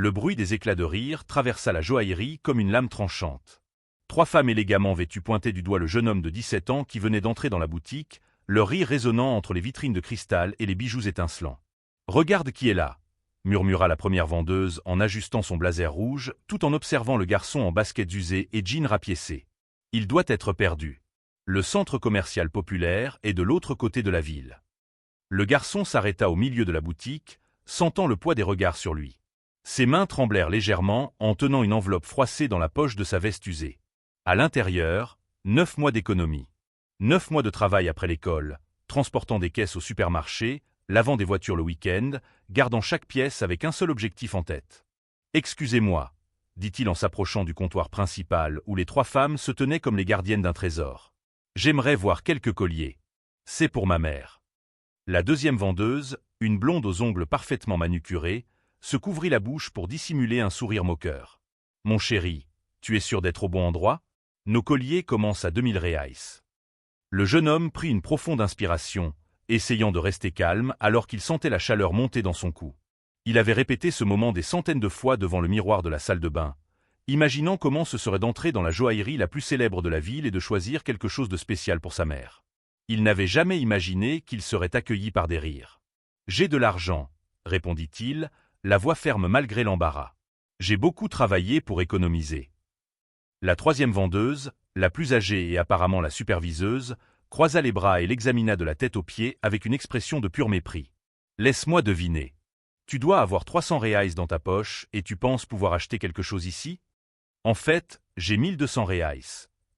Le bruit des éclats de rire traversa la joaillerie comme une lame tranchante. 3 femmes élégamment vêtues pointaient du doigt le jeune homme de 17 ans qui venait d'entrer dans la boutique, leur rire résonnant entre les vitrines de cristal et les bijoux étincelants. « Regarde qui est là !» murmura la première vendeuse en ajustant son blazer rouge, tout en observant le garçon en baskets usées et jeans rapiécés. « Il doit être perdu. Le centre commercial populaire est de l'autre côté de la ville. » Le garçon s'arrêta au milieu de la boutique, sentant le poids des regards sur lui. Ses mains tremblèrent légèrement en tenant une enveloppe froissée dans la poche de sa veste usée. À l'intérieur, 9 mois d'économie. 9 mois de travail après l'école, transportant des caisses au supermarché, lavant des voitures le week-end, gardant chaque pièce avec un seul objectif en tête. « Excusez-moi », dit-il en s'approchant du comptoir principal où les 3 femmes se tenaient comme les gardiennes d'un trésor. « J'aimerais voir quelques colliers. C'est pour ma mère. » La deuxième vendeuse, une blonde aux ongles parfaitement manucurés, se couvrit la bouche pour dissimuler un sourire moqueur. « Mon chéri, tu es sûr d'être au bon endroit ? Nos colliers commencent à 2000 reais. » Le jeune homme prit une profonde inspiration, essayant de rester calme alors qu'il sentait la chaleur monter dans son cou. Il avait répété ce moment des centaines de fois devant le miroir de la salle de bain, imaginant comment ce serait d'entrer dans la joaillerie la plus célèbre de la ville et de choisir quelque chose de spécial pour sa mère. Il n'avait jamais imaginé qu'il serait accueilli par des rires. « J'ai de l'argent, » répondit-il, la voix ferme malgré l'embarras. « J'ai beaucoup travaillé pour économiser. » La troisième vendeuse, la plus âgée et apparemment la superviseuse, croisa les bras et l'examina de la tête aux pieds avec une expression de pur mépris. « Laisse-moi deviner. Tu dois avoir 300 reais dans ta poche et tu penses pouvoir acheter quelque chose ici ? En fait, j'ai 1200 reais,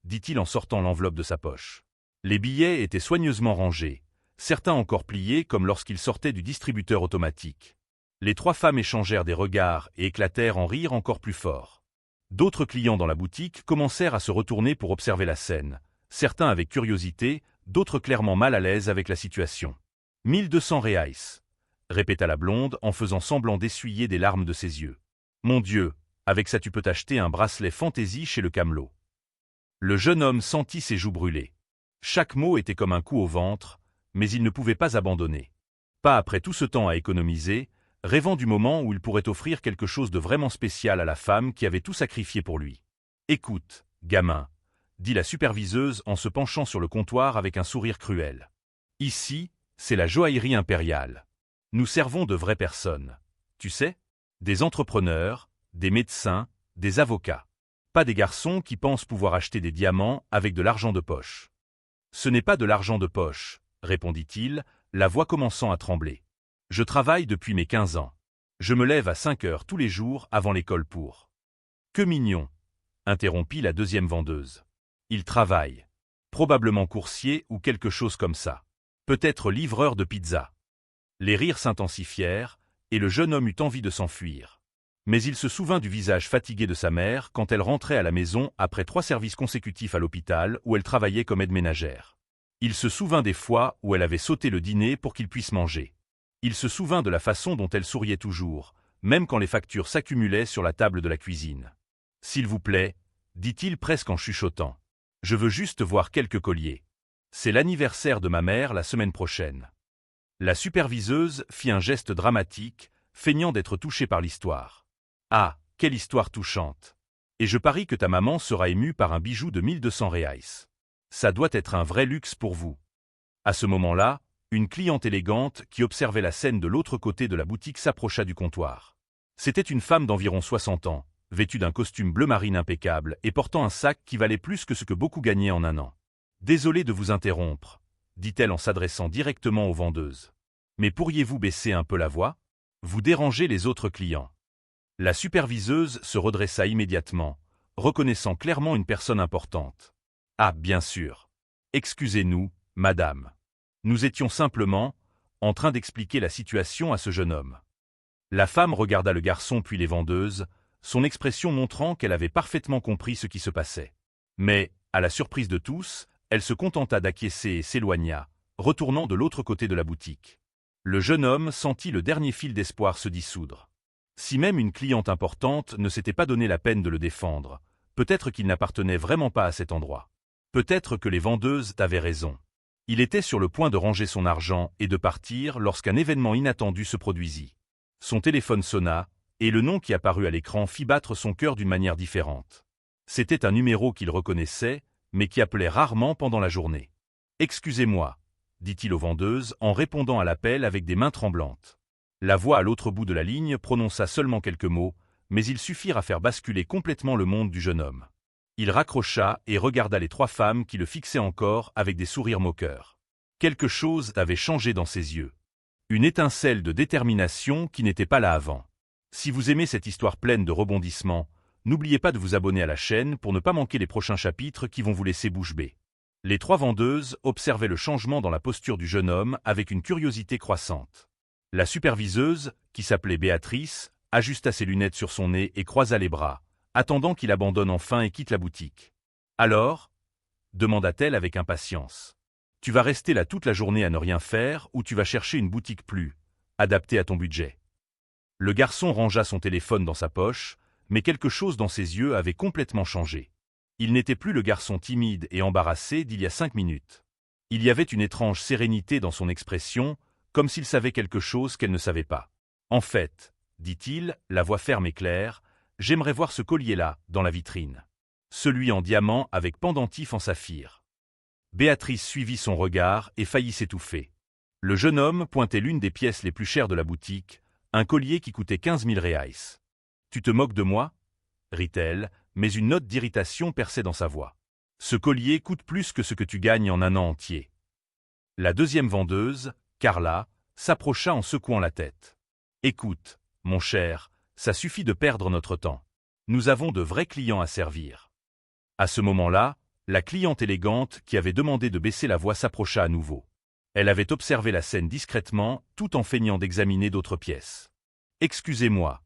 dit-il en sortant l'enveloppe de sa poche. Les billets étaient soigneusement rangés, certains encore pliés comme lorsqu'ils sortaient du distributeur automatique. Les 3 femmes échangèrent des regards et éclatèrent en rire encore plus fort. D'autres clients dans la boutique commencèrent à se retourner pour observer la scène, certains avec curiosité, d'autres clairement mal à l'aise avec la situation. « 1200 reais, » répéta la blonde en faisant semblant d'essuyer des larmes de ses yeux. « Mon Dieu, avec ça tu peux t'acheter un bracelet fantaisie chez le camelot. » Le jeune homme sentit ses joues brûler. Chaque mot était comme un coup au ventre, mais il ne pouvait pas abandonner. Pas après tout ce temps à économiser, rêvant du moment où il pourrait offrir quelque chose de vraiment spécial à la femme qui avait tout sacrifié pour lui. « Écoute, gamin, » dit la superviseuse en se penchant sur le comptoir avec un sourire cruel. « Ici, c'est la joaillerie impériale. Nous servons de vraies personnes. Tu sais, des entrepreneurs, des médecins, des avocats. Pas des garçons qui pensent pouvoir acheter des diamants avec de l'argent de poche. »« Ce n'est pas de l'argent de poche, » répondit-il, la voix commençant à trembler. « Je travaille depuis mes 15 ans. Je me lève à 5 heures tous les jours avant l'école pour... » « Que mignon !» interrompit la deuxième vendeuse. « Il travaille. Probablement coursier ou quelque chose comme ça. Peut-être livreur de pizza. » Les rires s'intensifièrent, et le jeune homme eut envie de s'enfuir. Mais il se souvint du visage fatigué de sa mère quand elle rentrait à la maison après 3 services consécutifs à l'hôpital où elle travaillait comme aide-ménagère. Il se souvint des fois où elle avait sauté le dîner pour qu'il puisse manger. Il se souvint de la façon dont elle souriait toujours, même quand les factures s'accumulaient sur la table de la cuisine. « S'il vous plaît, » dit-il presque en chuchotant. « Je veux juste voir quelques colliers. C'est l'anniversaire de ma mère la semaine prochaine. » La superviseuse fit un geste dramatique, feignant d'être touchée par l'histoire. « Ah, quelle histoire touchante! Et je parie que ta maman sera émue par un bijou de 1200 reais. Ça doit être un vrai luxe pour vous. » À ce moment-là, une cliente élégante qui observait la scène de l'autre côté de la boutique s'approcha du comptoir. C'était une femme d'environ 60 ans, vêtue d'un costume bleu marine impeccable et portant un sac qui valait plus que ce que beaucoup gagnaient en un an. « Désolée de vous interrompre, » dit-elle en s'adressant directement aux vendeuses. « Mais pourriez-vous baisser un peu la voix ? Vous dérangez les autres clients. » La superviseuse se redressa immédiatement, reconnaissant clairement une personne importante. « Ah, bien sûr. Excusez-nous, madame. Nous étions simplement en train d'expliquer la situation à ce jeune homme. » La femme regarda le garçon puis les vendeuses, son expression montrant qu'elle avait parfaitement compris ce qui se passait. Mais, à la surprise de tous, elle se contenta d'acquiescer et s'éloigna, retournant de l'autre côté de la boutique. Le jeune homme sentit le dernier fil d'espoir se dissoudre. Si même une cliente importante ne s'était pas donné la peine de le défendre, peut-être qu'il n'appartenait vraiment pas à cet endroit. Peut-être que les vendeuses avaient raison. Il était sur le point de ranger son argent et de partir lorsqu'un événement inattendu se produisit. Son téléphone sonna, Et le nom qui apparut à l'écran fit battre son cœur d'une manière différente. C'était un numéro qu'il reconnaissait, mais qui appelait rarement pendant la journée. « Excusez-moi », dit-il aux vendeuses en répondant à l'appel avec des mains tremblantes. La voix à l'autre bout de la ligne prononça seulement quelques mots, mais ils suffirent à faire basculer complètement le monde du jeune homme. Il raccrocha et regarda les 3 femmes qui le fixaient encore avec des sourires moqueurs. Quelque chose avait changé dans ses yeux. Une étincelle de détermination qui n'était pas là avant. Si vous aimez cette histoire pleine de rebondissements, n'oubliez pas de vous abonner à la chaîne pour ne pas manquer les prochains chapitres qui vont vous laisser bouche bée. Les 3 vendeuses observaient le changement dans la posture du jeune homme avec une curiosité croissante. La superviseuse, qui s'appelait Béatrice, ajusta ses lunettes sur son nez et croisa les bras, attendant qu'il abandonne enfin et quitte la boutique. « Alors » demanda-t-elle avec impatience. « Tu vas rester là toute la journée à ne rien faire ou tu vas chercher une boutique plus adaptée à ton budget ?» Le garçon rangea son téléphone dans sa poche, mais quelque chose dans ses yeux avait complètement changé. Il n'était plus le garçon timide et embarrassé d'il y a 5 minutes. Il y avait une étrange sérénité dans son expression, comme s'il savait quelque chose qu'elle ne savait pas. « En fait, » dit-il, la voix ferme et claire, « j'aimerais voir ce collier-là, dans la vitrine. Celui en diamant avec pendentif en saphir. » Béatrice suivit son regard et faillit s'étouffer. Le jeune homme pointait l'une des pièces les plus chères de la boutique, un collier qui coûtait 15 000 reais. « Tu te moques de moi » rit-elle, mais une note d'irritation perçait dans sa voix. « Ce collier coûte plus que ce que tu gagnes en un an entier. » La deuxième vendeuse, Carla, s'approcha en secouant la tête. « Écoute, mon cher, ça suffit de perdre notre temps. Nous avons de vrais clients à servir. » À ce moment-là, la cliente élégante qui avait demandé de baisser la voix s'approcha à nouveau. Elle avait observé la scène discrètement, tout en feignant d'examiner d'autres pièces. « Excusez-moi, »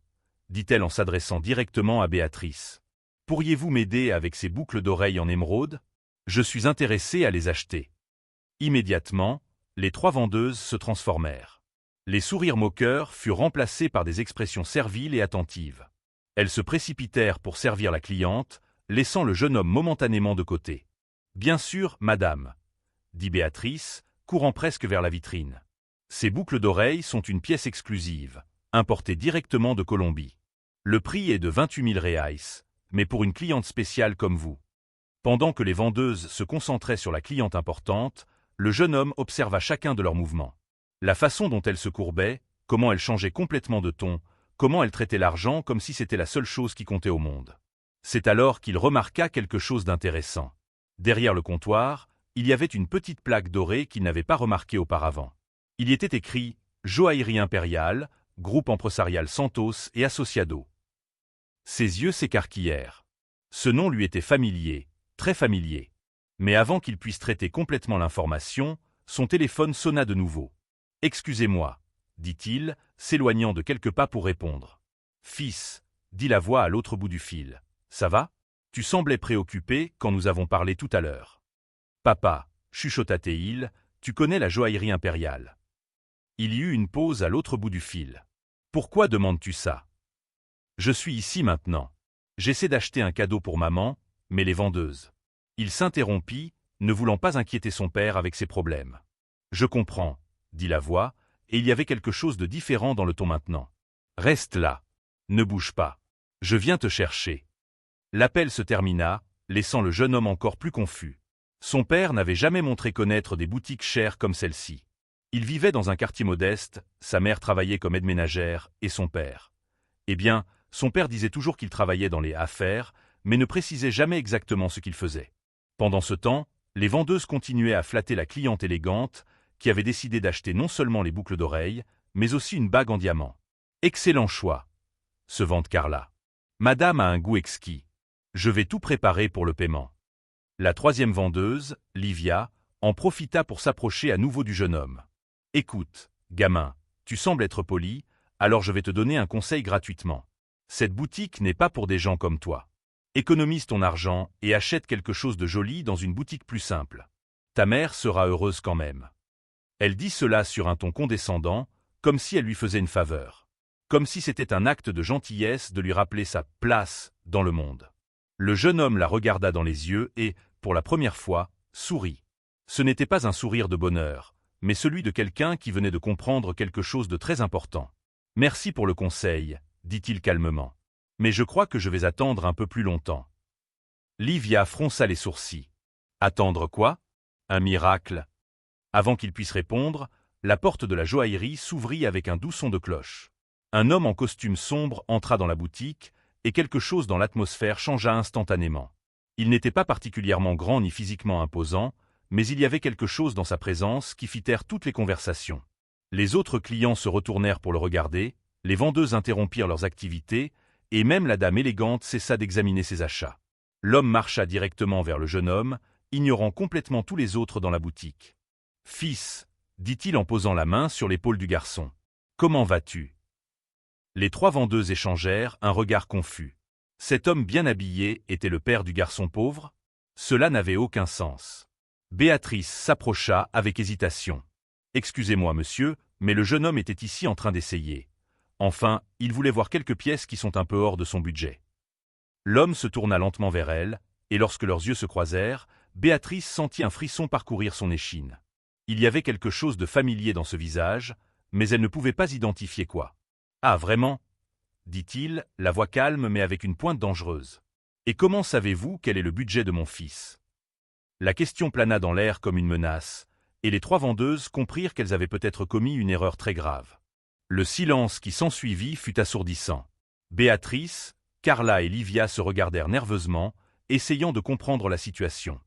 dit-elle en s'adressant directement à Béatrice. « Pourriez-vous m'aider avec ces boucles d'oreilles en émeraude? Je suis intéressé à les acheter. » Immédiatement, les 3 vendeuses se transformèrent. Les sourires moqueurs furent remplacés par des expressions serviles et attentives. Elles se précipitèrent pour servir la cliente, laissant le jeune homme momentanément de côté. « Bien sûr, madame, » dit Béatrice, courant presque vers la vitrine. « Ces boucles d'oreilles sont une pièce exclusive, importée directement de Colombie. Le prix est de 28 000 reais, mais pour une cliente spéciale comme vous. » Pendant que les vendeuses se concentraient sur la cliente importante, le jeune homme observa chacun de leurs mouvements. La façon dont elle se courbait, comment elle changeait complètement de ton, comment elle traitait l'argent comme si c'était la seule chose qui comptait au monde. C'est alors qu'il remarqua quelque chose d'intéressant. Derrière le comptoir, il y avait une petite plaque dorée qu'il n'avait pas remarquée auparavant. Il y était écrit « Joaillerie Impériale, Groupe Empresarial Santos et Associado ». Ses yeux s'écarquillèrent. Ce nom lui était familier, très familier. Mais avant qu'il puisse traiter complètement l'information, son téléphone sonna de nouveau. « Excusez-moi, » dit-il, s'éloignant de quelques pas pour répondre. « Fils, » dit la voix à l'autre bout du fil. « Ça va? Tu semblais préoccupé quand nous avons parlé tout à l'heure. »« Papa, » chuchota Théil, « tu connais la joaillerie impériale. » Il y eut une pause à l'autre bout du fil. « Pourquoi demandes-tu ça? »« Je suis ici maintenant. J'essaie d'acheter un cadeau pour maman, mais les vendeuses. » Il s'interrompit, ne voulant pas inquiéter son père avec ses problèmes. « Je comprends, » dit la voix, et il y avait quelque chose de différent dans le ton maintenant. « Reste là. Ne bouge pas. Je viens te chercher. » L'appel se termina, laissant le jeune homme encore plus confus. Son père n'avait jamais montré connaître des boutiques chères comme celle-ci. Il vivait dans un quartier modeste, sa mère travaillait comme aide-ménagère, et son père. Eh bien, son père disait toujours qu'il travaillait dans les affaires, mais ne précisait jamais exactement ce qu'il faisait. Pendant ce temps, les vendeuses continuaient à flatter la cliente élégante, qui avait décidé d'acheter non seulement les boucles d'oreilles, mais aussi une bague en diamant. « Excellent choix !» se vante Carla. « Madame a un goût exquis. Je vais tout préparer pour le paiement. » La troisième vendeuse, Livia, en profita pour s'approcher à nouveau du jeune homme. « Écoute, gamin, tu sembles être poli, alors je vais te donner un conseil gratuitement. Cette boutique n'est pas pour des gens comme toi. Économise ton argent et achète quelque chose de joli dans une boutique plus simple. Ta mère sera heureuse quand même. » Elle dit cela sur un ton condescendant, comme si elle lui faisait une faveur. Comme si c'était un acte de gentillesse de lui rappeler sa place dans le monde. Le jeune homme la regarda dans les yeux et, pour la première fois, sourit. Ce n'était pas un sourire de bonheur, mais celui de quelqu'un qui venait de comprendre quelque chose de très important. « Merci pour le conseil, » dit-il calmement. Mais je crois que je vais attendre un peu plus longtemps. Livia fronça les sourcils. Attendre quoi? Un miracle? Avant qu'il puisse répondre, la porte de la joaillerie s'ouvrit avec un doux son de cloche. Un homme en costume sombre entra dans la boutique, et quelque chose dans l'atmosphère changea instantanément. Il n'était pas particulièrement grand ni physiquement imposant, mais il y avait quelque chose dans sa présence qui fit taire toutes les conversations. Les autres clients se retournèrent pour le regarder, les vendeuses interrompirent leurs activités, et même la dame élégante cessa d'examiner ses achats. L'homme marcha directement vers le jeune homme, ignorant complètement tous les autres dans la boutique. « Fils, » dit-il en posant la main sur l'épaule du garçon. « Comment vas-tu » Les trois vendeuses échangèrent un regard confus. Cet homme bien habillé était le père du garçon pauvre? Cela n'avait aucun sens. Béatrice s'approcha avec hésitation. « Excusez-moi, monsieur, mais le jeune homme était ici en train d'essayer. Enfin, il voulait voir quelques pièces qui sont un peu hors de son budget. » L'homme se tourna lentement vers elle, et lorsque leurs yeux se croisèrent, Béatrice sentit un frisson parcourir son échine. Il y avait quelque chose de familier dans ce visage, mais elle ne pouvait pas identifier quoi. « Ah, vraiment ?» dit-il, la voix calme mais avec une pointe dangereuse. « Et comment savez-vous quel est le budget de mon fils ?» La question plana dans l'air comme une menace, et les trois vendeuses comprirent qu'elles avaient peut-être commis une erreur très grave. Le silence qui s'ensuivit fut assourdissant. Béatrice, Carla et Livia se regardèrent nerveusement, essayant de comprendre la situation.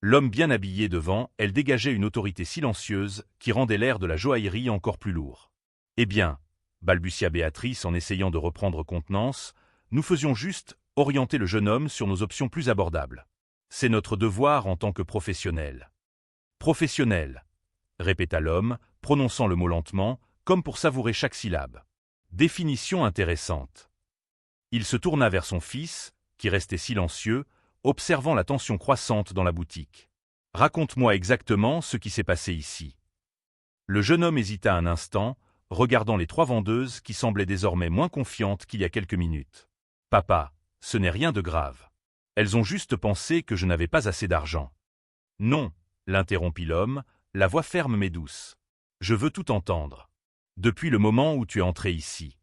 L'homme bien habillé devant elle dégageait une autorité silencieuse qui rendait l'air de la joaillerie encore plus lourd. « Eh bien, » balbutia Béatrice en essayant de reprendre contenance, « nous faisions juste orienter le jeune homme sur nos options plus abordables. C'est notre devoir en tant que professionnels. »« Professionnel » répéta l'homme, prononçant le mot lentement, comme pour savourer chaque syllabe. Définition intéressante. Il se tourna vers son fils, qui restait silencieux, observant la tension croissante dans la boutique. « Raconte-moi exactement ce qui s'est passé ici. » Le jeune homme hésita un instant, regardant les trois vendeuses qui semblaient désormais moins confiantes qu'il y a quelques minutes. « Papa, ce n'est rien de grave. Elles ont juste pensé que je n'avais pas assez d'argent. »« Non, » l'interrompit l'homme, la voix ferme mais douce. « Je veux tout entendre. Depuis le moment où tu es entré ici. »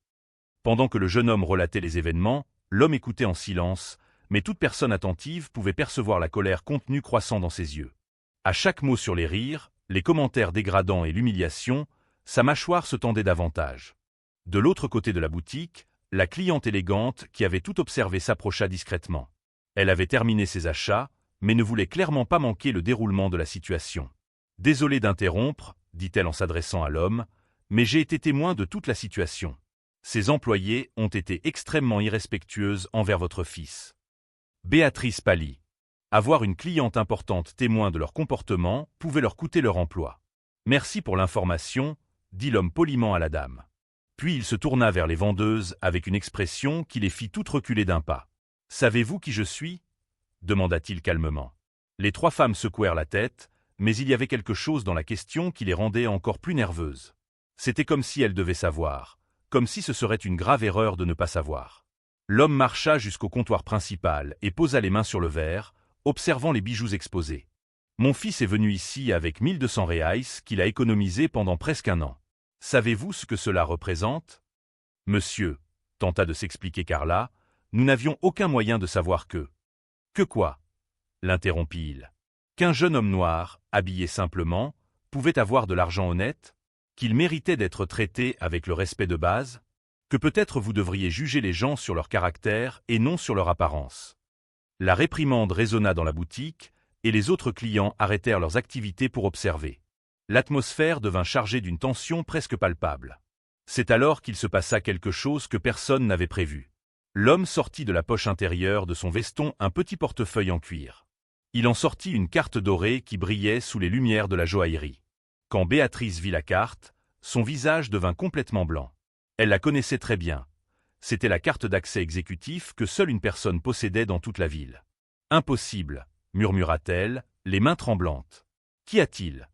Pendant que le jeune homme relatait les événements, l'homme écoutait en silence, mais toute personne attentive pouvait percevoir la colère contenue croissant dans ses yeux. À chaque mot sur les rires, les commentaires dégradants et l'humiliation, sa mâchoire se tendait davantage. De l'autre côté de la boutique, la cliente élégante qui avait tout observé s'approcha discrètement. Elle avait terminé ses achats, mais ne voulait clairement pas manquer le déroulement de la situation. « Désolée d'interrompre, » dit-elle en s'adressant à l'homme, « mais j'ai été témoin de toute la situation. Ces employées ont été extrêmement irrespectueuses envers votre fils. » Béatrice pâlit. Avoir une cliente importante témoin de leur comportement pouvait leur coûter leur emploi. « Merci pour l'information, » dit l'homme poliment à la dame. Puis il se tourna vers les vendeuses avec une expression qui les fit toutes reculer d'un pas. « Savez-vous qui je suis » demanda-t-il calmement. Les trois femmes secouèrent la tête, mais il y avait quelque chose dans la question qui les rendait encore plus nerveuses. C'était comme si elles devaient savoir, comme si ce serait une grave erreur de ne pas savoir. L'homme marcha jusqu'au comptoir principal et posa les mains sur le verre, observant les bijoux exposés. « Mon fils est venu ici avec 1200 reais qu'il a économisé pendant presque un an. Savez-vous ce que cela représente ?»« Monsieur, » tenta de s'expliquer Carla, « nous n'avions aucun moyen de savoir que... »« Que quoi ?» l'interrompit-il. « Qu'un jeune homme noir, habillé simplement, pouvait avoir de l'argent honnête ? Qu'il méritait d'être traité avec le respect de base ? Que peut-être vous devriez juger les gens sur leur caractère et non sur leur apparence. » La réprimande résonna dans la boutique, et les autres clients arrêtèrent leurs activités pour observer. L'atmosphère devint chargée d'une tension presque palpable. C'est alors qu'il se passa quelque chose que personne n'avait prévu. L'homme sortit de la poche intérieure de son veston un petit portefeuille en cuir. Il en sortit une carte dorée qui brillait sous les lumières de la joaillerie. Quand Béatrice vit la carte, son visage devint complètement blanc. Elle la connaissait très bien. C'était la carte d'accès exécutif que seule une personne possédait dans toute la ville. « Impossible », murmura-t-elle, les mains tremblantes. « Qu'y a-t-il »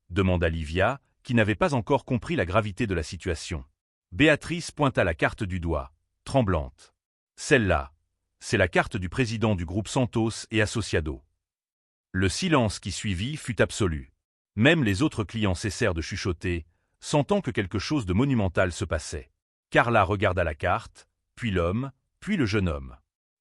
demanda Livia, qui n'avait pas encore compris la gravité de la situation. Béatrice pointa la carte du doigt, tremblante. « Celle-là, c'est la carte du président du groupe Santos et Associado. » Le silence qui suivit fut absolu. Même les autres clients cessèrent de chuchoter, sentant que quelque chose de monumental se passait. Carla regarda la carte, puis l'homme, puis le jeune homme.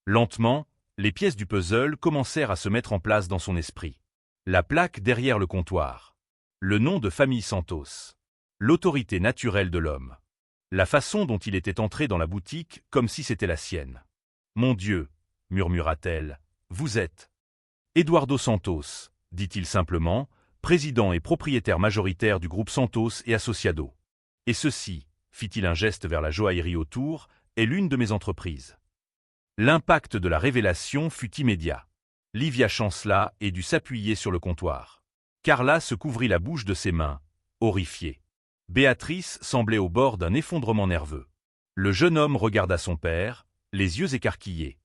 Lentement, les pièces du puzzle commencèrent à se mettre en place dans son esprit. La plaque derrière le comptoir. Le nom de famille Santos. L'autorité naturelle de l'homme. La façon dont il était entré dans la boutique comme si c'était la sienne. « Mon Dieu !» murmura-t-elle. « Vous êtes… » « Eduardo Santos », dit-il simplement, président et propriétaire majoritaire du groupe Santos et Associado. « Et ceci, » fit-il un geste vers la joaillerie autour, « est l'une de mes entreprises. » L'impact de la révélation fut immédiat. Livia chancela et dut s'appuyer sur le comptoir. Carla se couvrit la bouche de ses mains, horrifiée. Béatrice semblait au bord d'un effondrement nerveux. Le jeune homme regarda son père, les yeux écarquillés.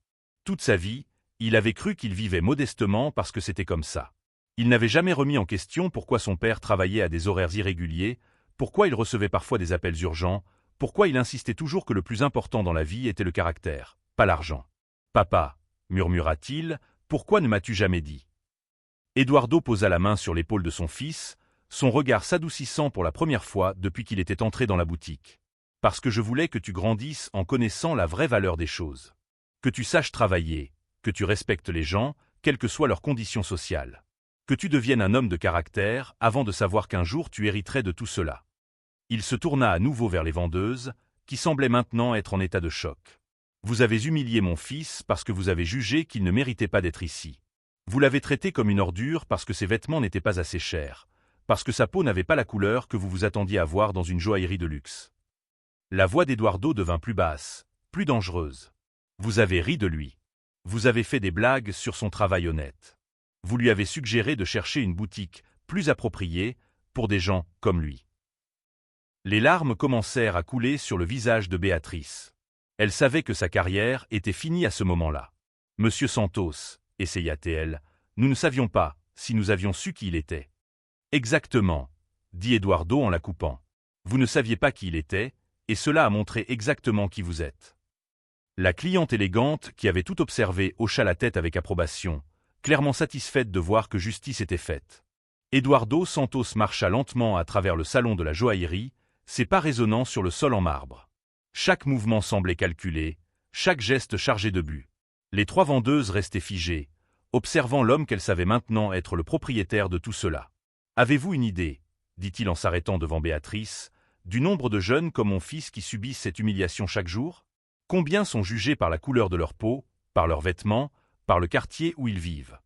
Toute sa vie, il avait cru qu'il vivait modestement parce que c'était comme ça. Il n'avait jamais remis en question pourquoi son père travaillait à des horaires irréguliers, pourquoi il recevait parfois des appels urgents, pourquoi il insistait toujours que le plus important dans la vie était le caractère, pas l'argent. « Papa, » murmura-t-il, « pourquoi ne m'as-tu jamais dit ?» Eduardo posa la main sur l'épaule de son fils, son regard s'adoucissant pour la première fois depuis qu'il était entré dans la boutique. « Parce que je voulais que tu grandisses en connaissant la vraie valeur des choses. Que tu saches travailler, que tu respectes les gens, quelles que soient leurs conditions sociales. Que tu deviennes un homme de caractère avant de savoir qu'un jour tu hériterais de tout cela. » Il se tourna à nouveau vers les vendeuses, qui semblaient maintenant être en état de choc. « Vous avez humilié mon fils parce que vous avez jugé qu'il ne méritait pas d'être ici. Vous l'avez traité comme une ordure parce que ses vêtements n'étaient pas assez chers, parce que sa peau n'avait pas la couleur que vous vous attendiez à voir dans une joaillerie de luxe. » La voix d'Eduardo devint plus basse, plus dangereuse. « Vous avez ri de lui. Vous avez fait des blagues sur son travail honnête. Vous lui avez suggéré de chercher une boutique plus appropriée pour des gens comme lui. » Les larmes commencèrent à couler sur le visage de Béatrice. Elle savait que sa carrière était finie à ce moment-là. « Monsieur Santos, » essaya-t-elle, « nous ne savions pas si nous avions su qui il était. »« Exactement, » dit Eduardo en la coupant. « Vous ne saviez pas qui il était, et cela a montré exactement qui vous êtes. » La cliente élégante, qui avait tout observé, hocha la tête avec approbation, clairement satisfaite de voir que justice était faite. Eduardo Santos marcha lentement à travers le salon de la joaillerie, ses pas résonnant sur le sol en marbre. Chaque mouvement semblait calculé, chaque geste chargé de but. Les trois vendeuses restaient figées, observant l'homme qu'elles savaient maintenant être le propriétaire de tout cela. « Avez-vous une idée, » dit-il en s'arrêtant devant Béatrice, « du nombre de jeunes comme mon fils qui subissent cette humiliation chaque jour ? Combien sont jugés par la couleur de leur peau, par leurs vêtements, par le quartier où ils vivent ?»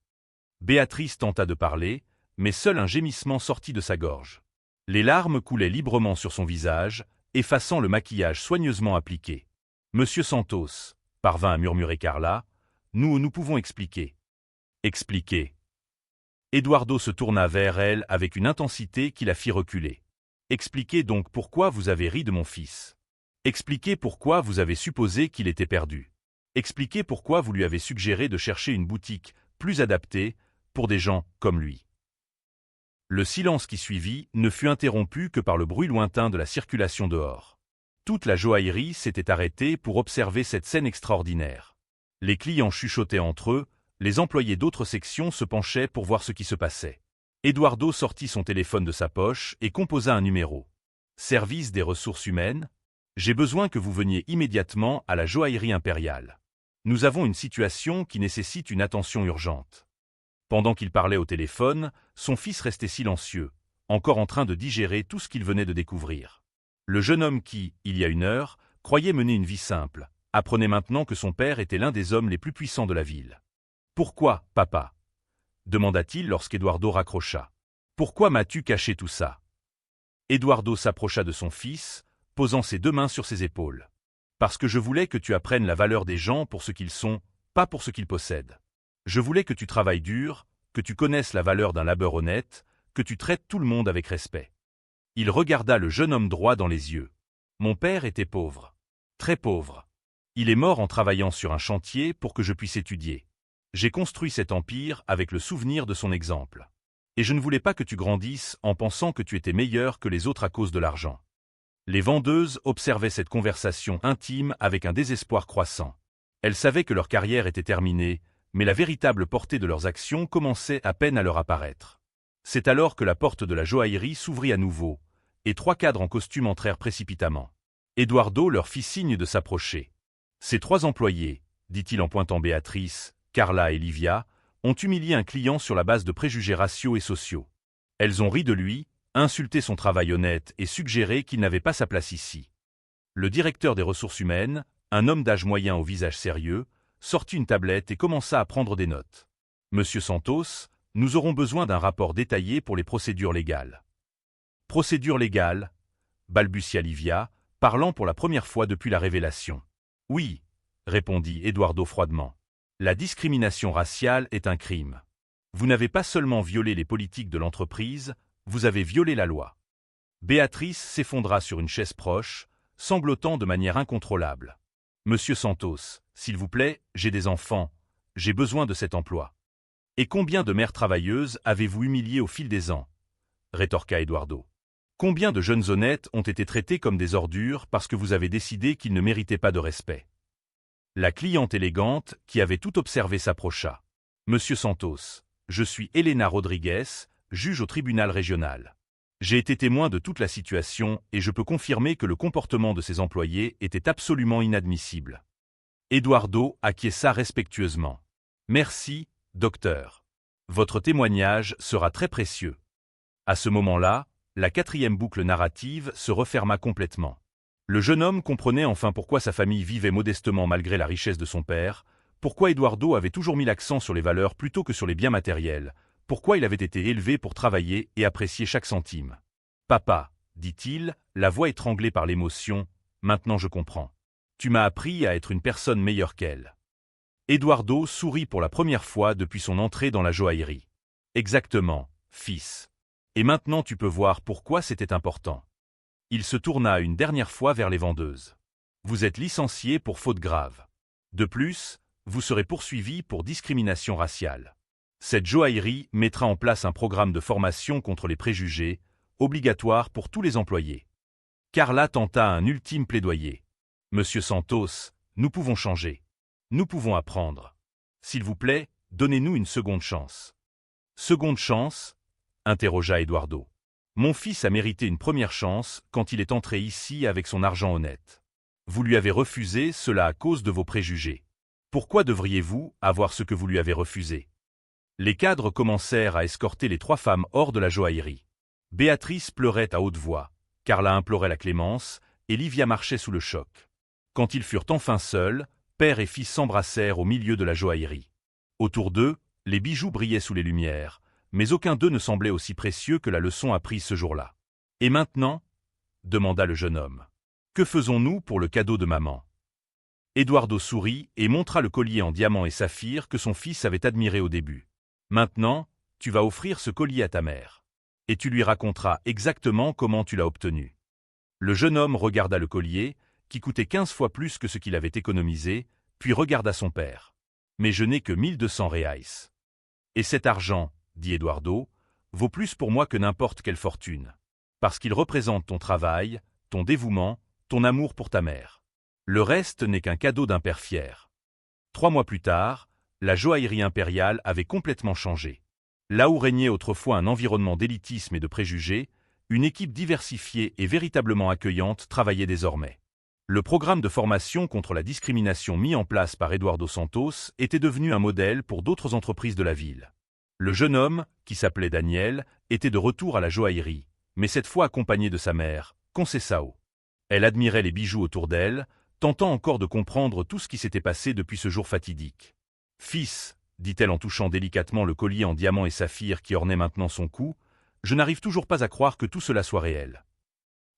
Béatrice tenta de parler, mais seul un gémissement sortit de sa gorge. Les larmes coulaient librement sur son visage, effaçant le maquillage soigneusement appliqué. « Monsieur Santos, » parvint à murmurer Carla, « nous pouvons expliquer. » « Expliquer. » Eduardo se tourna vers elle avec une intensité qui la fit reculer. « Expliquez donc pourquoi vous avez ri de mon fils. Expliquez pourquoi vous avez supposé qu'il était perdu. Expliquez pourquoi vous lui avez suggéré de chercher une boutique plus adaptée pour des gens comme lui. » Le silence qui suivit ne fut interrompu que par le bruit lointain de la circulation dehors. Toute la joaillerie s'était arrêtée pour observer cette scène extraordinaire. Les clients chuchotaient entre eux, les employés d'autres sections se penchaient pour voir ce qui se passait. Eduardo sortit son téléphone de sa poche et composa un numéro. « Service des ressources humaines ? J'ai besoin que vous veniez immédiatement à la joaillerie impériale. Nous avons une situation qui nécessite une attention urgente. » Pendant qu'il parlait au téléphone, son fils restait silencieux, encore en train de digérer tout ce qu'il venait de découvrir. Le jeune homme qui, il y a une heure, croyait mener une vie simple, apprenait maintenant que son père était l'un des hommes les plus puissants de la ville. « Pourquoi, papa ?» demanda-t-il lorsqu'Eduardo raccrocha. « Pourquoi m'as-tu caché tout ça ?» Eduardo s'approcha de son fils, posant ses deux mains sur ses épaules. « Parce que je voulais que tu apprennes la valeur des gens pour ce qu'ils sont, pas pour ce qu'ils possèdent. Je voulais que tu travailles dur, que tu connaisses la valeur d'un labeur honnête, que tu traites tout le monde avec respect. » Il regarda le jeune homme droit dans les yeux. « Mon père était pauvre. Très pauvre. Il est mort en travaillant sur un chantier pour que je puisse étudier. J'ai construit cet empire avec le souvenir de son exemple. Et je ne voulais pas que tu grandisses en pensant que tu étais meilleur que les autres à cause de l'argent. » Les vendeuses observaient cette conversation intime avec un désespoir croissant. Elles savaient que leur carrière était terminée, mais la véritable portée de leurs actions commençait à peine à leur apparaître. C'est alors que la porte de la joaillerie s'ouvrit à nouveau, et trois cadres en costume entrèrent précipitamment. Eduardo leur fit signe de s'approcher. Ces 3 employés, dit-il en pointant Béatrice, Carla et Livia, ont humilié un client sur la base de préjugés raciaux et sociaux. Elles ont ri de lui, insulté son travail honnête et suggéré qu'il n'avait pas sa place ici. Le directeur des ressources humaines, un homme d'âge moyen au visage sérieux, sortit une tablette et commença à prendre des notes. « Monsieur Santos, nous aurons besoin d'un rapport détaillé pour les procédures légales. » « Procédures légales ?» balbutia Livia, parlant pour la première fois depuis la révélation. « Oui, » répondit Eduardo froidement. « La discrimination raciale est un crime. Vous n'avez pas seulement violé les politiques de l'entreprise, vous avez violé la loi. » Béatrice s'effondra sur une chaise proche, sanglotant de manière incontrôlable. « Monsieur Santos, s'il vous plaît, j'ai des enfants, j'ai besoin de cet emploi. »« Et combien de mères travailleuses avez-vous humiliées au fil des ans ?» rétorqua Eduardo. « Combien de jeunes honnêtes ont été traités comme des ordures parce que vous avez décidé qu'ils ne méritaient pas de respect ?» La cliente élégante, qui avait tout observé, s'approcha. « Monsieur Santos, je suis Elena Rodriguez, juge au tribunal régional. J'ai été témoin de toute la situation et je peux confirmer que le comportement de ces employés était absolument inadmissible. » Eduardo acquiesça respectueusement. « Merci, docteur. Votre témoignage sera très précieux. » À ce moment-là, la 4e boucle narrative se referma complètement. Le jeune homme comprenait enfin pourquoi sa famille vivait modestement malgré la richesse de son père, pourquoi Eduardo avait toujours mis l'accent sur les valeurs plutôt que sur les biens matériels, pourquoi il avait été élevé pour travailler et apprécier chaque centime. « Papa, » dit-il, la voix étranglée par l'émotion, « maintenant je comprends. Tu m'as appris à être une personne meilleure qu'elle. » Eduardo sourit pour la première fois depuis son entrée dans la joaillerie. « Exactement, fils. Et maintenant tu peux voir pourquoi c'était important. » Il se tourna une dernière fois vers les vendeuses. « Vous êtes licencié pour faute grave. De plus, vous serez poursuivi pour discrimination raciale. Cette joaillerie mettra en place un programme de formation contre les préjugés, obligatoire pour tous les employés. » Carla tenta un ultime plaidoyer. « Monsieur Santos, nous pouvons changer. Nous pouvons apprendre. S'il vous plaît, donnez-nous une seconde chance. »« Seconde chance ?» interrogea Eduardo. « Mon fils a mérité une première chance quand il est entré ici avec son argent honnête. Vous lui avez refusé cela à cause de vos préjugés. Pourquoi devriez-vous avoir ce que vous lui avez refusé ?» Les cadres commencèrent à escorter les 3 femmes hors de la joaillerie. Béatrice pleurait à haute voix, Carla implorait la clémence, et Livia marchait sous le choc. Quand ils furent enfin seuls, père et fils s'embrassèrent au milieu de la joaillerie. Autour d'eux, les bijoux brillaient sous les lumières, mais aucun d'eux ne semblait aussi précieux que la leçon apprise ce jour-là. « Et maintenant ?» demanda le jeune homme. « Que faisons-nous pour le cadeau de maman ?» Eduardo sourit et montra le collier en diamant et saphir que son fils avait admiré au début. « Maintenant, tu vas offrir ce collier à ta mère. Et tu lui raconteras exactement comment tu l'as obtenu. » Le jeune homme regarda le collier, qui coûtait 15 fois plus que ce qu'il avait économisé, puis regarda son père. « Mais je n'ai que 1200 reais. Et cet argent, dit Eduardo, vaut plus pour moi que n'importe quelle fortune. Parce qu'il représente ton travail, ton dévouement, ton amour pour ta mère. Le reste n'est qu'un cadeau d'un père fier. » 3 mois plus tard, la joaillerie impériale avait complètement changé. Là où régnait autrefois un environnement d'élitisme et de préjugés, une équipe diversifiée et véritablement accueillante travaillait désormais. Le programme de formation contre la discrimination mis en place par Eduardo Santos était devenu un modèle pour d'autres entreprises de la ville. Le jeune homme, qui s'appelait Daniel, était de retour à la joaillerie, mais cette fois accompagné de sa mère, Conceição. Elle admirait les bijoux autour d'elle, tentant encore de comprendre tout ce qui s'était passé depuis ce jour fatidique. « Fils, » dit-elle en touchant délicatement le collier en diamant et saphir qui ornait maintenant son cou, « je n'arrive toujours pas à croire que tout cela soit réel. »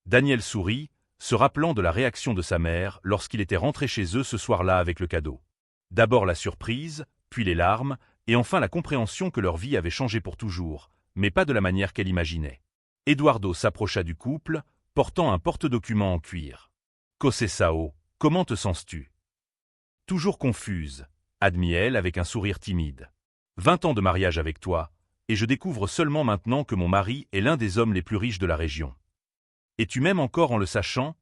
Daniel sourit, se rappelant de la réaction de sa mère lorsqu'il était rentré chez eux ce soir-là avec le cadeau. D'abord la surprise, puis les larmes, et enfin la compréhension que leur vie avait changé pour toujours, mais pas de la manière qu'elle imaginait. Eduardo s'approcha du couple, portant un porte-document en cuir. « Conceição, comment te sens-tu » ? « Toujours confuse, » admit-elle avec un sourire timide. « 20 ans de mariage avec toi, et je découvre seulement maintenant que mon mari est l'un des hommes les plus riches de la région. »« Et tu m'aimes encore en le sachant »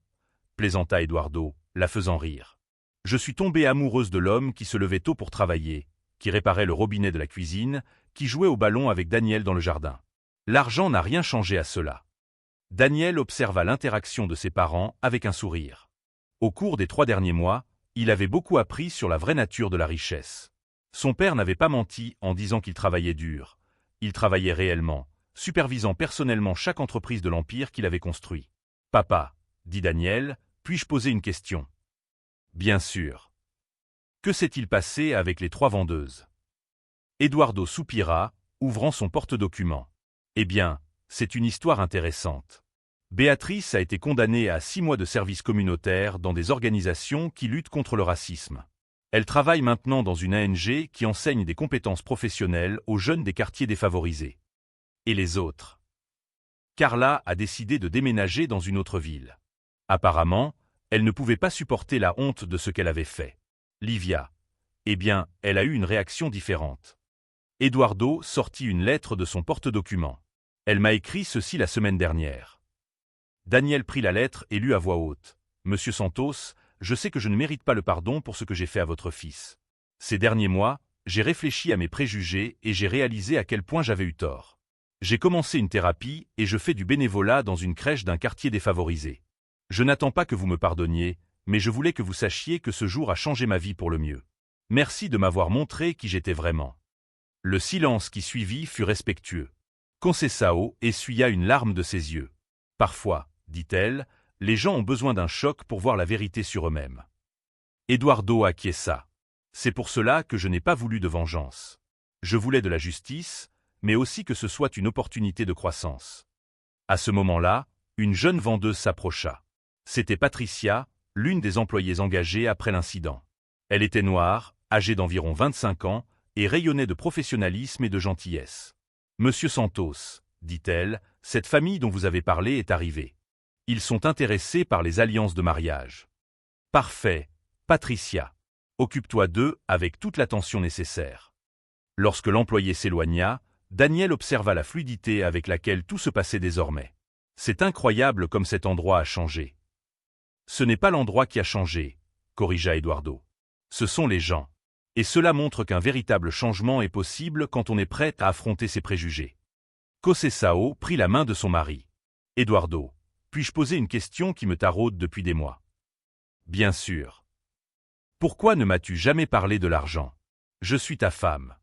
plaisanta Eduardo, la faisant rire. « Je suis tombée amoureuse de l'homme qui se levait tôt pour travailler, qui réparait le robinet de la cuisine, qui jouait au ballon avec Daniel dans le jardin. L'argent n'a rien changé à cela. » Daniel observa l'interaction de ses parents avec un sourire. Au cours des 3 derniers mois, il avait beaucoup appris sur la vraie nature de la richesse. Son père n'avait pas menti en disant qu'il travaillait dur. Il travaillait réellement, supervisant personnellement chaque entreprise de l'Empire qu'il avait construit. « Papa, » dit Daniel, « puis-je poser une question ?»« Bien sûr. » « Que s'est-il passé avec les 3 vendeuses ?» Eduardo soupira, ouvrant son porte-documents. « Eh bien, c'est une histoire intéressante. Béatrice a été condamnée à 6 mois de service communautaire dans des organisations qui luttent contre le racisme. Elle travaille maintenant dans une ONG qui enseigne des compétences professionnelles aux jeunes des quartiers défavorisés. Et les autres? Carla a décidé de déménager dans une autre ville. Apparemment, elle ne pouvait pas supporter la honte de ce qu'elle avait fait. Livia. Eh bien, elle a eu une réaction différente. Eduardo sortit une lettre de son porte-documents. Elle m'a écrit ceci la semaine dernière. Daniel prit la lettre et lut à voix haute. Monsieur Santos, je sais que je ne mérite pas le pardon pour ce que j'ai fait à votre fils. Ces derniers mois, j'ai réfléchi à mes préjugés et j'ai réalisé à quel point j'avais eu tort. J'ai commencé une thérapie et je fais du bénévolat dans une crèche d'un quartier défavorisé. Je n'attends pas que vous me pardonniez, mais je voulais que vous sachiez que ce jour a changé ma vie pour le mieux. Merci de m'avoir montré qui j'étais vraiment. Le silence qui suivit fut respectueux. Conceição essuya une larme de ses yeux. Parfois, dit-elle, les gens ont besoin d'un choc pour voir la vérité sur eux-mêmes. Eduardo acquiesça. C'est pour cela que je n'ai pas voulu de vengeance. Je voulais de la justice, mais aussi que ce soit une opportunité de croissance. À ce moment-là, une jeune vendeuse s'approcha. C'était Patricia, l'une des employées engagées après l'incident. Elle était noire, âgée d'environ 25 ans, et rayonnait de professionnalisme et de gentillesse. « Monsieur Santos, » dit-elle, « cette famille dont vous avez parlé est arrivée. Ils sont intéressés par les alliances de mariage. »« Parfait, Patricia. Occupe-toi d'eux avec toute l'attention nécessaire. » Lorsque l'employé s'éloigna, Daniel observa la fluidité avec laquelle tout se passait désormais. « C'est incroyable comme cet endroit a changé. » « Ce n'est pas l'endroit qui a changé, » corrigea Eduardo. « Ce sont les gens. Et cela montre qu'un véritable changement est possible quand on est prêt à affronter ses préjugés. » Conceição prit la main de son mari. « Eduardo, puis-je poser une question qui me taraude depuis des mois ?»« Bien sûr. »« Pourquoi ne m'as-tu jamais parlé de l'argent ? Je suis ta femme. »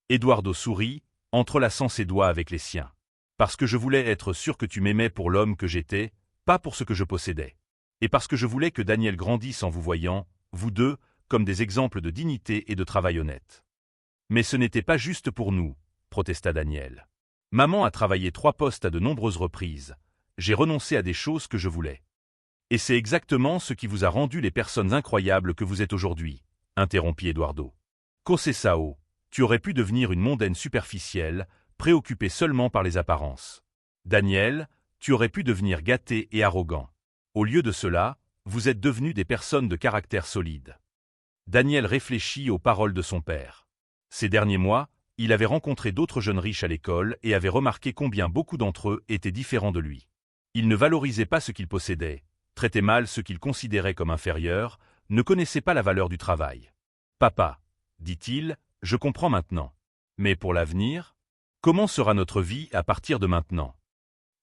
Eduardo sourit, entrelaçant ses doigts avec les siens. « Parce que je voulais être sûr que tu m'aimais pour l'homme que j'étais, pas pour ce que je possédais. Et parce que je voulais que Daniel grandisse en vous voyant, vous deux, comme des exemples de dignité et de travail honnête. » « Mais ce n'était pas juste pour nous, » protesta Daniel. « Maman a travaillé 3 postes à de nombreuses reprises. J'ai renoncé à des choses que je voulais. » « Et c'est exactement ce qui vous a rendu les personnes incroyables que vous êtes aujourd'hui, » interrompit Eduardo. « Conceição, tu aurais pu devenir une mondaine superficielle, préoccupée seulement par les apparences. Daniel, tu aurais pu devenir gâté et arrogant. Au lieu de cela, vous êtes devenus des personnes de caractère solide. » Daniel réfléchit aux paroles de son père. Ces derniers mois, il avait rencontré d'autres jeunes riches à l'école et avait remarqué combien beaucoup d'entre eux étaient différents de lui. Ils ne valorisaient pas ce qu'ils possédaient, traitaient mal ceux qu'ils considéraient comme inférieurs, ne connaissaient pas la valeur du travail. « Papa, » dit-il, « je comprends maintenant. Mais pour l'avenir, comment sera notre vie à partir de maintenant ? »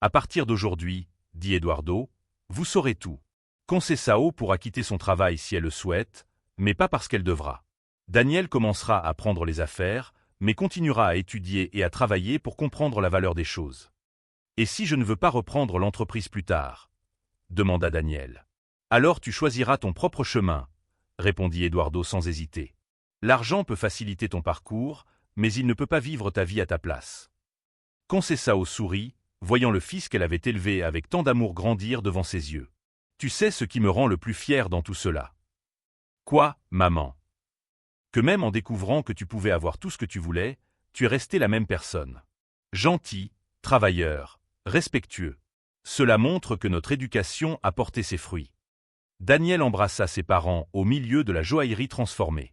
« À partir d'aujourd'hui, » dit Eduardo, « vous saurez tout. Conceição pourra quitter son travail si elle le souhaite, mais pas parce qu'elle devra. Daniel commencera à prendre les affaires, mais continuera à étudier et à travailler pour comprendre la valeur des choses. »« Et si je ne veux pas reprendre l'entreprise plus tard ?» demanda Daniel. « Alors tu choisiras ton propre chemin, » répondit Eduardo sans hésiter. « L'argent peut faciliter ton parcours, mais il ne peut pas vivre ta vie à ta place. » Conceição sourit, voyant le fils qu'elle avait élevé avec tant d'amour grandir devant ses yeux. « Tu sais ce qui me rend le plus fier dans tout cela ? » ?»« Quoi, maman ? » ?»« Que même en découvrant que tu pouvais avoir tout ce que tu voulais, tu es resté la même personne. Gentil, travailleur, respectueux. Cela montre que notre éducation a porté ses fruits. » Daniel embrassa ses parents au milieu de la joaillerie transformée.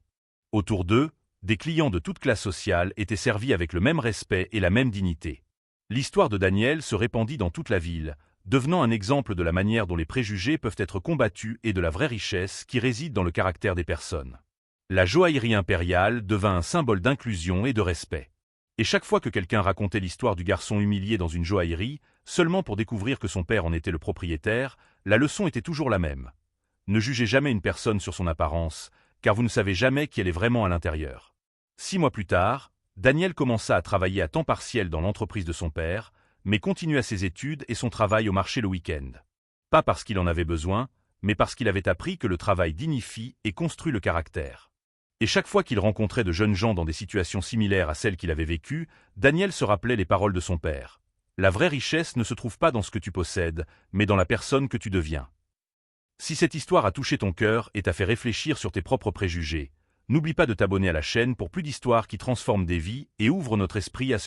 Autour d'eux, des clients de toute classe sociale étaient servis avec le même respect et la même dignité. L'histoire de Daniel se répandit dans toute la ville, devenant un exemple de la manière dont les préjugés peuvent être combattus et de la vraie richesse qui réside dans le caractère des personnes. La joaillerie impériale devint un symbole d'inclusion et de respect. Et chaque fois que quelqu'un racontait l'histoire du garçon humilié dans une joaillerie, seulement pour découvrir que son père en était le propriétaire, la leçon était toujours la même. Ne jugez jamais une personne sur son apparence, car vous ne savez jamais qui elle est vraiment à l'intérieur. 6 mois plus tard, Daniel commença à travailler à temps partiel dans l'entreprise de son père, mais continua ses études et son travail au marché le week-end. Pas parce qu'il en avait besoin, mais parce qu'il avait appris que le travail dignifie et construit le caractère. Et chaque fois qu'il rencontrait de jeunes gens dans des situations similaires à celles qu'il avait vécues, Daniel se rappelait les paroles de son père. La vraie richesse ne se trouve pas dans ce que tu possèdes, mais dans la personne que tu deviens. Si cette histoire a touché ton cœur et t'a fait réfléchir sur tes propres préjugés, n'oublie pas de t'abonner à la chaîne pour plus d'histoires qui transforment des vies et ouvrent notre esprit à